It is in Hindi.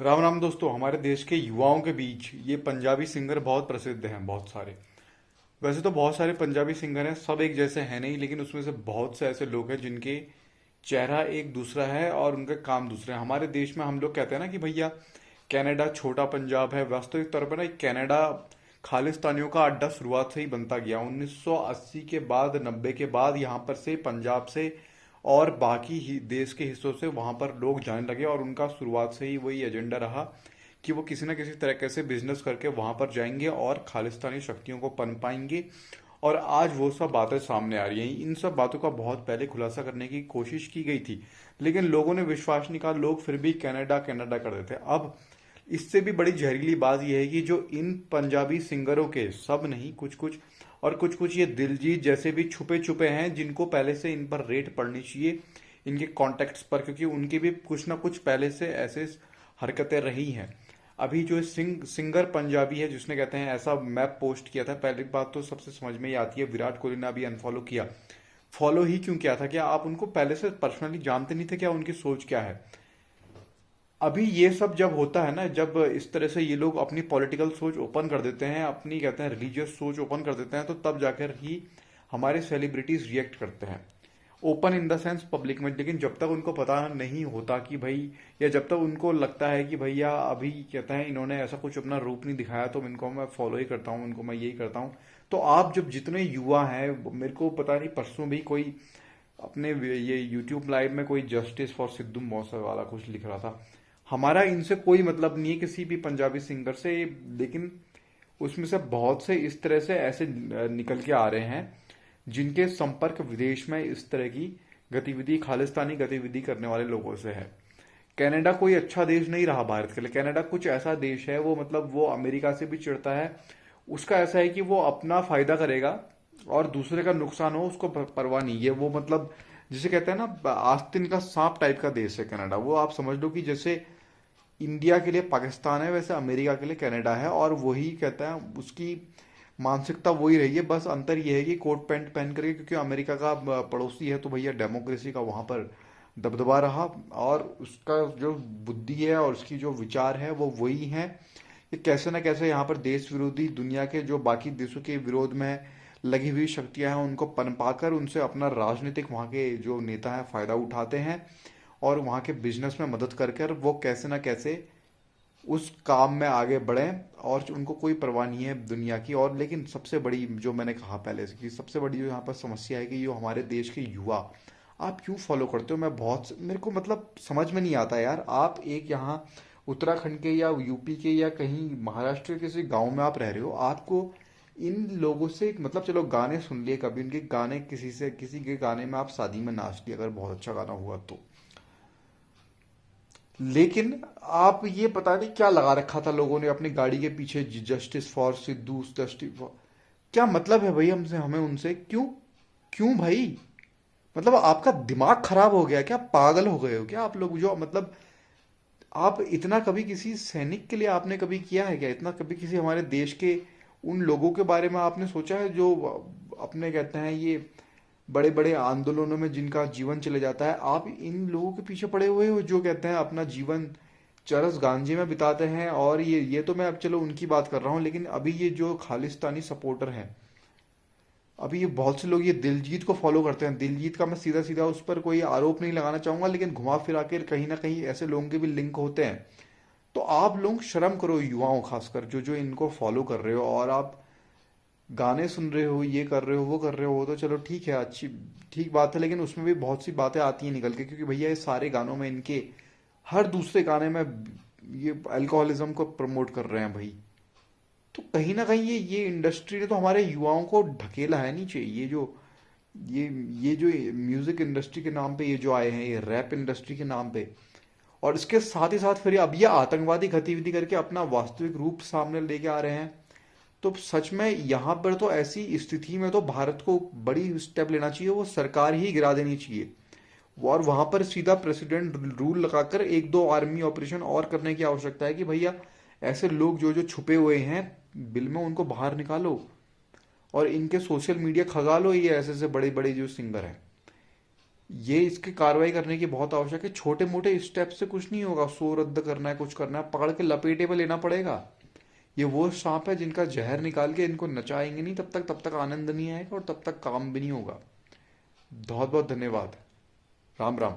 राम राम दोस्तों। हमारे देश के युवाओं के बीच ये पंजाबी सिंगर बहुत प्रसिद्ध हैं, बहुत सारे। वैसे तो बहुत सारे पंजाबी सिंगर हैं, सब एक जैसे हैं नहीं, लेकिन उसमें से बहुत से ऐसे लोग हैं जिनके चेहरा एक दूसरा है और उनके काम दूसरे हैं। हमारे देश में हम लोग कहते हैं ना कि भैया कनाडा छोटा पंजाब है। वास्तविक तौर पर ना कनाडा खालिस्तानियों का अड्डा शुरुआत से ही बनता गया। 1980 के बाद, 90 के बाद यहाँ पर से, पंजाब से और बाकी ही देश के हिस्सों से वहां पर लोग जाने लगे, और उनका शुरुआत से ही वही एजेंडा रहा कि वो किसी न किसी तरीके से बिजनेस करके वहां पर जाएंगे और खालिस्तानी शक्तियों को पनपाएंगे। और आज वो सब बातें सामने आ रही हैं। इन सब बातों का बहुत पहले खुलासा करने की कोशिश की गई थी, लेकिन लोगों ने विश्वास नहीं किया। लोग फिर भी कनाडा कनाडा कर देते। अब इससे भी बड़ी जहरीली बात यह है कि जो इन पंजाबी सिंगरों के, सब नहीं, कुछ कुछ, और कुछ कुछ ये दिलजीत जैसे भी छुपे छुपे हैं, जिनको पहले से इन पर रेड पड़नी चाहिए, इनके कॉन्टेक्ट्स पर, क्योंकि उनके भी कुछ ना कुछ पहले से ऐसे हरकतें रही हैं। अभी जो सिंगर पंजाबी है जिसने, कहते हैं, ऐसा मैप पोस्ट किया था, पहली बात तो सबसे समझ में ही आती है, विराट कोहली ने अभी अनफॉलो किया। फॉलो ही क्यों किया था? क्या आप उनको पहले से पर्सनली जानते नहीं थे? क्या उनकी सोच क्या है? अभी ये सब जब होता है ना, जब इस तरह से ये लोग अपनी पॉलिटिकल सोच ओपन कर देते हैं, अपनी, कहते हैं, रिलीजियस सोच ओपन कर देते हैं, तो तब जाकर ही हमारे सेलिब्रिटीज रिएक्ट करते हैं। Open in the sense public में। लेकिन जब तक उनको पता नहीं होता कि भाई, या जब तक उनको लगता है कि भैया अभी, कहते हैं, इन्होंने ऐसा कुछ अपना रूप नहीं दिखाया तो इनको मैं फॉलो ही करता हूँ, इनको मैं यही करता हूँ। तो आप जब जितने युवा हैं, मेरे को पता नहीं, परसों भी कोई अपने ये यूट्यूब लाइव में कोई जस्टिस फॉर सिद्धू मूसे वाला कुछ लिख रहा था। हमारा इनसे कोई मतलब नहीं है, किसी भी पंजाबी सिंगर से, लेकिन उसमें से बहुत से इस तरह से ऐसे निकल के आ रहे हैं जिनके संपर्क विदेश में इस तरह की गतिविधि, खालिस्तानी गतिविधि करने वाले लोगों से है। कनाडा कोई अच्छा देश नहीं रहा भारत के लिए। कनाडा कुछ ऐसा देश है, वो मतलब वो अमेरिका से भी चिढ़ता है। उसका ऐसा है कि वो अपना फायदा करेगा और दूसरे का नुकसान हो उसको परवाह नहीं है। वो मतलब जिसे कहते हैं ना, आस्तीन का सांप टाइप का देश है कनाडा। वो आप समझ लो कि जैसे इंडिया के लिए पाकिस्तान है, वैसे अमेरिका के लिए कनाडा है। और वही, कहता है, उसकी मानसिकता वही रही है। बस अंतर यह है कि कोट पैंट पहन करके, क्योंकि अमेरिका का पड़ोसी है, तो भैया डेमोक्रेसी का वहां पर दबदबा रहा। और उसका जो बुद्धि है और उसकी जो विचार है वो वही है कि कैसे ना कैसे यहाँ पर देश विरोधी, दुनिया के जो बाकी देशों के विरोध में लगी हुई शक्तियां हैं उनको पनपाकर उनसे अपना राजनीतिक, वहाँ के जो नेता हैं, फायदा उठाते हैं। और वहाँ के बिजनेस में मदद कर कर वो कैसे ना कैसे उस काम में आगे बढ़ें, और उनको कोई परवाह नहीं है दुनिया की। और लेकिन सबसे बड़ी, जो मैंने कहा पहले से, कि सबसे बड़ी जो यहाँ पर समस्या है कि जो हमारे देश के युवा, आप क्यों फॉलो करते हो? मैं बहुत, मेरे को मतलब समझ में नहीं आता यार। आप एक यहाँ उत्तराखंड के या यूपी के या कहीं महाराष्ट्र के किसी गांव में आप रह रहे हो, आपको इन लोगों से, मतलब, चलो गाने सुन लिए कभी, उनके गाने, किसी से, किसी के गाने में आप शादी में नाच लिए, अगर बहुत अच्छा गाना हुआ तो। लेकिन आप ये पता नहीं क्या लगा रखा था लोगों ने अपनी गाड़ी के पीछे, justice for Sidhu, justice for, क्या मतलब है भाई हमसे, हमें उनसे क्यों? क्यों भाई? मतलब आपका दिमाग खराब हो गया क्या? पागल हो गए हो क्या आप लोग? जो मतलब, आप इतना कभी किसी सैनिक के लिए आपने कभी किया है क्या? इतना कभी किसी हमारे देश के उन लोगों के बारे में आपने सोचा है जो अपने, कहते हैं, ये बड़े बड़े आंदोलनों में जिनका जीवन चले जाता है? आप इन लोगों के पीछे पड़े हुए हो जो, कहते हैं, अपना जीवन चरस गांजे में बिताते हैं। और ये तो मैं अब चलो उनकी बात कर रहा हूँ, लेकिन अभी ये जो खालिस्तानी सपोर्टर हैं, अभी ये बहुत से लोग ये दिलजीत को फॉलो करते हैं। दिलजीत का मैं सीधा सीधा उस पर कोई आरोप नहीं लगाना चाहूंगा, लेकिन घुमा फिरा के कहीं ना कहीं ऐसे लोगों के भी लिंक होते हैं। तो आप लोग शर्म करो, युवाओं खासकर, जो जो इनको फॉलो कर रहे हो, और आप गाने सुन रहे हो, ये कर रहे हो, वो कर रहे हो, वो तो चलो ठीक है, अच्छी, ठीक बात है। लेकिन उसमें भी बहुत सी बातें आती हैं निकल के, क्योंकि भैया ये सारे गानों में, इनके हर दूसरे गाने में ये अल्कोहलिज्म को प्रमोट कर रहे हैं भाई। तो कहीं ना कहीं ये इंडस्ट्री ने तो हमारे युवाओं को ढकेला है नीचे। ये ये जो म्यूजिक इंडस्ट्री के नाम पे ये जो आए हैं, ये रैप इंडस्ट्री के नाम पे, और इसके साथ ही साथ फिर अब ये आतंकवादी गतिविधि करके अपना वास्तविक रूप सामने लेके आ रहे हैं। तो सच में यहाँ पर तो ऐसी स्थिति में तो भारत को बड़ी स्टेप लेना चाहिए, वो सरकार ही गिरा देनी चाहिए। और वहां पर सीधा प्रेसिडेंट रूल लगाकर एक दो आर्मी ऑपरेशन और करने की आवश्यकता है कि भैया ऐसे लोग जो जो छुपे हुए हैं बिल में, उनको बाहर निकालो और इनके सोशल मीडिया खगा लो, ये ऐसे ऐसे बड़े बड़े जो सिंगर हैं। ये इसकी कार्रवाई करने की बहुत आवश्यक है। छोटे मोटे स्टेप से कुछ नहीं होगा। सो रद्द करना है, कुछ करना है, पकड़ के लपेटे पे लेना पड़ेगा। ये वो सांप है जिनका जहर निकाल के इनको नचाएंगे नहीं, तब तक आनंद नहीं आएगा और तब तक काम भी नहीं होगा। बहुत बहुत धन्यवाद। राम राम।